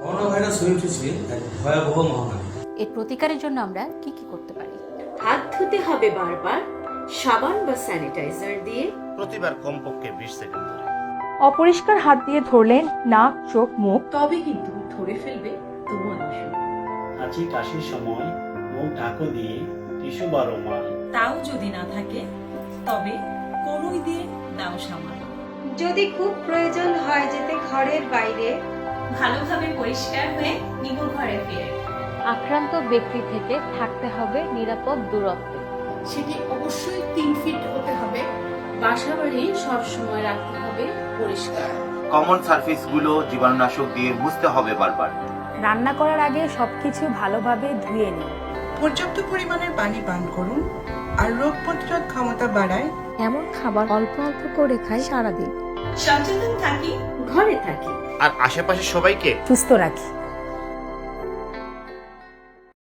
Corona virus হয়ে উঠেছে এক ভয়াবহ মহামারী। এর প্রতিকারের জন্য আমরা কি কি করতে পারি? হাত ধুতে হবে বারবার সাবান বা স্যানিটাইজার দিয়ে, প্রতিবার কমপক্ষে 20 সেকেন্ড ধরে। অপরিষ্কার হাত দিয়ে ধরলে নাক, চোখ, মুখ তবে কিন্তু ধরে ফেলবে তোমার দোষ। হাঁচি কাশির সময় মুখ ঢাকো দিয়ে টিস্যু বা রুমাল। তাও যদি না থাকে তবে কনুই দিয়ে দাও সামাল। যদি খুব প্রয়োজন হয় যেতে ঘরের বাইরে, ভালোভাবে পরিষ্কার হয়ে নিব ঘরে ফিরে। আক্রান্ত ব্যক্তি থেকে থাকতে হবে নিরাপদ দূরত্বে। সেটি অবশ্যই 3 ফিট হতে হবে। বাসাবাড়ি সবসময় রাখতে হবে পরিষ্কার। কমন সারফেসগুলো জীবাণুনাশক দিয়ে মুছতে হবে বারবার। রান্না করার আগে সবকিছু ভালোভাবে ধুয়ে নিন। পর্যাপ্ত পরিমাণের পানি পান করুন আর রোগ প্রতিরোধ ক্ষমতা বাড়ায় এমন খাবার অল্প অল্প করে খাই সারাদিন। সচেতন থাকি, ঘরে থাকি আর আশেপাশে সবাইকে সুস্থ রাখি।